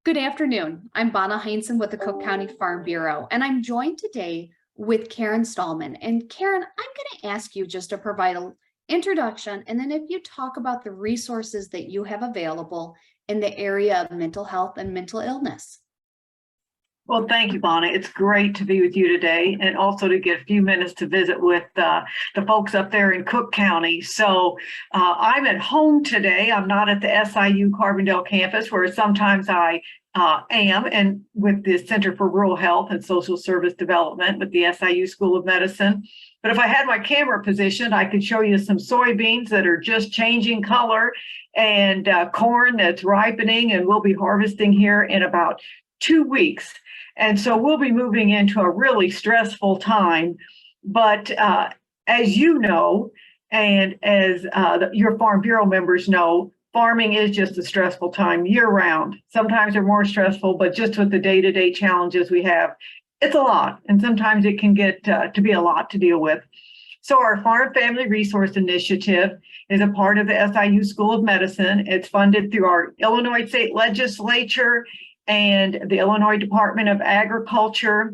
Good afternoon. I'm Bonna Heinzen with the Cook County Farm Bureau, and I'm joined today with Karen Stallman. And Karen, I'm going to ask you just to provide an introduction, and then if you talk about the resources that you have available in the area of mental health and mental illness. Well, thank you, Bonna. It's great to be with you today and also to get a few minutes to visit with the folks up there in Cook County. So I'm at home today. I'm not at the SIU Carbondale campus where sometimes I am, and with the Center for Rural Health and Social Service Development with the SIU School of Medicine. But if I had my camera positioned, I could show you some soybeans that are just changing color and corn that's ripening, and we'll be harvesting here in about 2 weeks. And so we'll be moving into a really stressful time. But as you know, and as your Farm Bureau members know, farming is just a stressful time year round. Sometimes they're more stressful, but just with the day-to-day challenges we have, it's a lot. And sometimes it can get to be a lot to deal with. So our Farm Family Resource Initiative is a part of the SIU School of Medicine. It's funded through our Illinois State Legislature and the Illinois Department of Agriculture.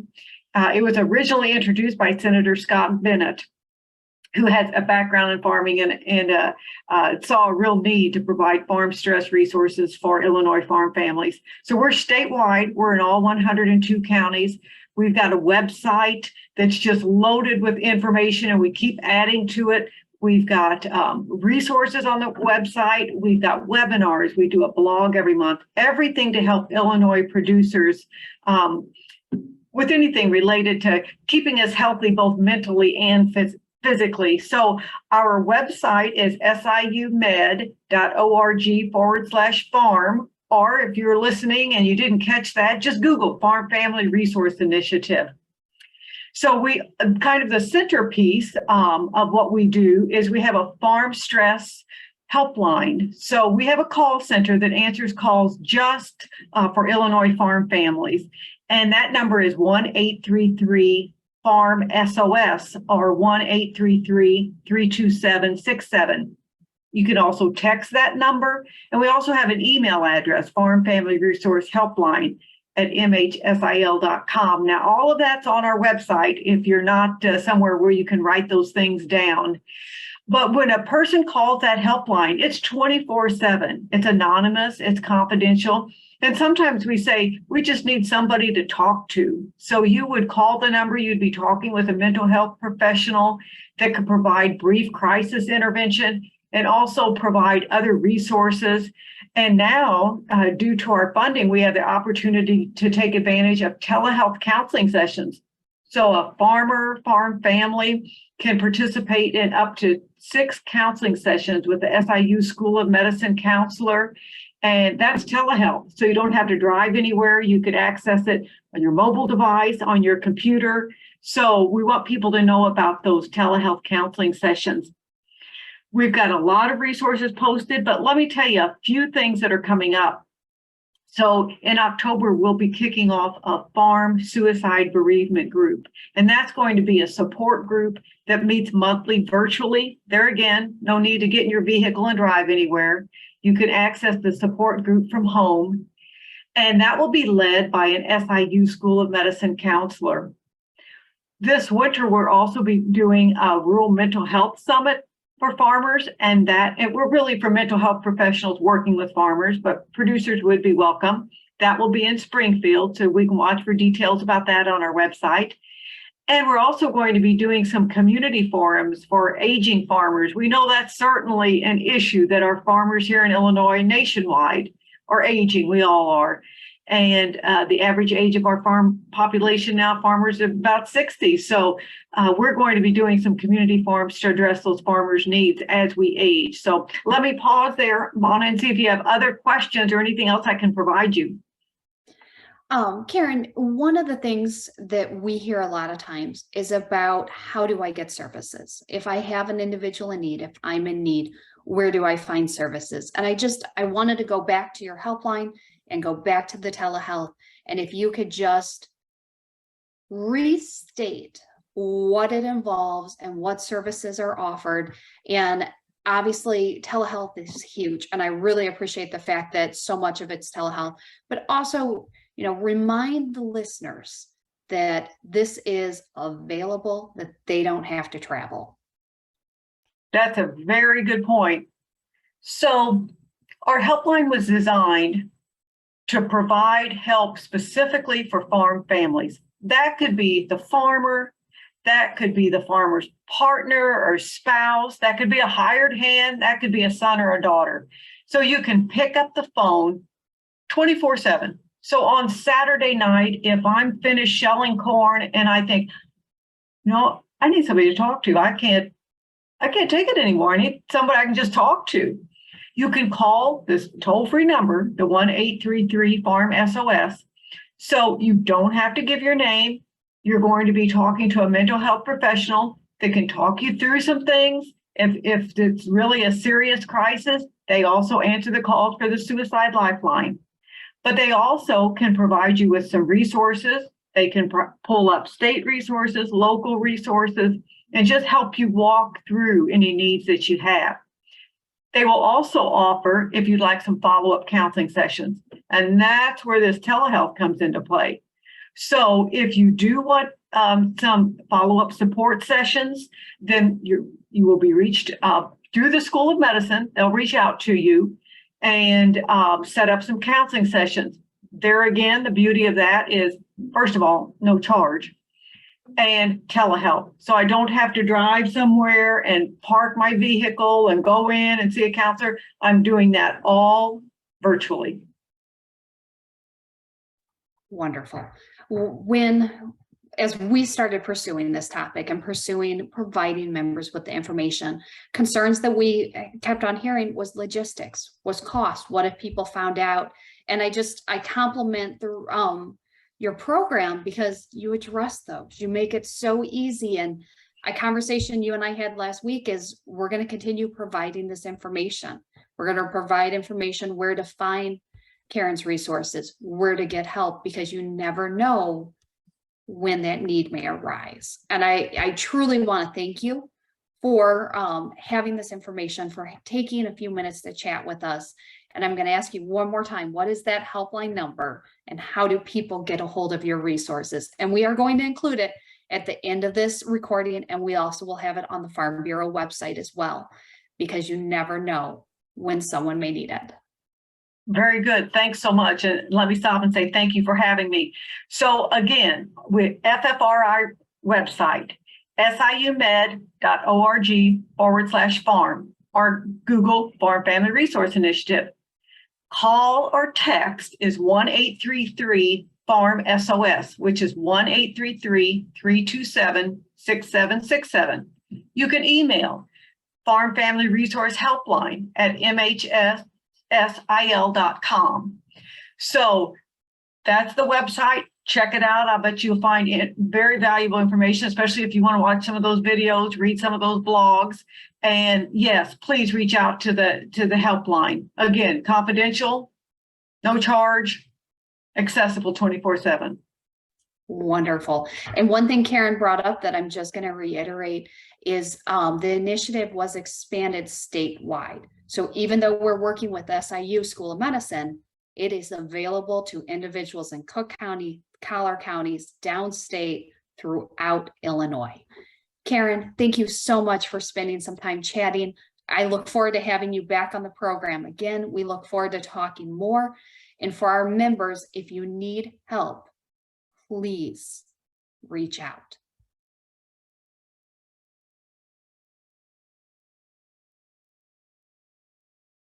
It was originally introduced by Senator Scott Bennett, who has a background in farming and saw a real need to provide farm stress resources for Illinois farm families. So we're statewide. We're in all 102 counties. We've got a website that's just loaded with information, and we keep adding to it. We've got resources on the website. We've got webinars. We do a blog every month, everything to help Illinois producers with anything related to keeping us healthy, both mentally and physically. So our website is siumed.org/farm. Or if you're listening and you didn't catch that, just Google Farm Family Resource Initiative. So we kind of the centerpiece of what we do is we have a farm stress helpline. So we have a call center that answers calls just for Illinois farm families. And that number is 1-833-FARM-SOS or 1-833-327-67. You can also text that number. And we also have an email address, Farm Family Resource Helpline at mhsil.com. Now, all of that's on our website if you're not somewhere where you can write those things down. But when a person calls that helpline, it's 24/7. It's anonymous, it's confidential. And sometimes we say, we just need somebody to talk to. So you would call the number, you'd be talking with a mental health professional that could provide brief crisis intervention and also provide other resources. And now, due to our funding, we have the opportunity to take advantage of telehealth counseling sessions. So a farm family can participate in up to 6 counseling sessions with the SIU School of Medicine counselor. And that's telehealth. So you don't have to drive anywhere. You could access it on your mobile device, on your computer. So we want people to know about those telehealth counseling sessions. We've got a lot of resources posted, but let me tell you a few things that are coming up. So in October, we'll be kicking off a farm suicide bereavement group, and that's going to be a support group that meets monthly virtually. There again, no need to get in your vehicle and drive anywhere. You can access the support group from home, and that will be led by an SIU School of Medicine counselor. This winter, we'll also be doing a rural mental health summit for farmers, and we're really for mental health professionals working with farmers, but producers would be welcome. That will be in Springfield, so we can watch for details about that on our website. And we're also going to be doing some community forums for aging farmers. We know that's certainly an issue that our farmers here in Illinois nationwide are aging. We all are. And the average age of our farm population now, farmers, is about 60. So we're going to be doing some community forums to address those farmers' needs as we age. So let me pause there, Mona, and see if you have other questions or anything else I can provide you. Karen, one of the things that we hear a lot of times is about how do I get services? If I have an individual in need, if I'm in need, where do I find services? And I wanted to go back to your helpline and go back to the telehealth. And if you could just restate what it involves and what services are offered. And obviously telehealth is huge, and I really appreciate the fact that so much of it's telehealth, but also, remind the listeners that this is available, that they don't have to travel. That's a very good point. So our helpline was designed to provide help specifically for farm families. That could be the farmer, that could be the farmer's partner or spouse, that could be a hired hand, that could be a son or a daughter. So you can pick up the phone 24/7. So on Saturday night, if I'm finished shelling corn and I think, no, I need somebody to talk to. I can't take it anymore. I need somebody I can just talk to. You can call this toll-free number, the 1-833-FARM-SOS. So you don't have to give your name. You're going to be talking to a mental health professional that can talk you through some things. If it's really a serious crisis, they also answer the calls for the Suicide Lifeline. But they also can provide you with some resources. They can pull up state resources, local resources, and just help you walk through any needs that you have. They will also offer, if you'd like, some follow-up counseling sessions. And that's where this telehealth comes into play. So if you do want some follow-up support sessions, then you will be reached through the School of Medicine. They'll reach out to you and set up some counseling sessions. There again, the beauty of that is, first of all, no charge, and telehealth. So I don't have to drive somewhere and park my vehicle and go in and see a counselor. I'm doing that all virtually. Wonderful. As we started pursuing this topic and providing members with the information, concerns that we kept on hearing was logistics, was cost. What if people found out? And I compliment your program because you address those. You make it so easy. And a conversation you and I had last week is we're going to continue providing this information. We're going to provide information where to find Karen's resources, where to get help, because you never know when that need may arise. And I truly want to thank you for having this information, for taking a few minutes to chat with us. And I'm going to ask you one more time, what is that helpline number and how do people get a hold of your resources? And we are going to include it at the end of this recording, and we also will have it on the Farm Bureau website as well, because you never know when someone may need it. Very good. Thanks so much. And let me stop and say thank you for having me. So again, with FFRI website, siumed.org/farm, or Google Farm Family Resource Initiative. Call or text is 1-833-FARM-SOS, which is 1-833-327-6767. You can email Farm Family Resource Helpline at mhsil.com. So that's the website. Check it out. I bet you'll find it very valuable information, especially if you want to watch some of those videos, read some of those blogs. And yes, please reach out to the helpline. Again, confidential, no charge, accessible 24/7. Wonderful. And one thing Karen brought up that I'm just going to reiterate is the initiative was expanded statewide. So even though we're working with SIU School of Medicine, it is available to individuals in Cook County, Collier counties, downstate, throughout Illinois. Karen, thank you so much for spending some time chatting. I look forward to having you back on the program. Again, we look forward to talking more. And for our members, if you need help, please reach out.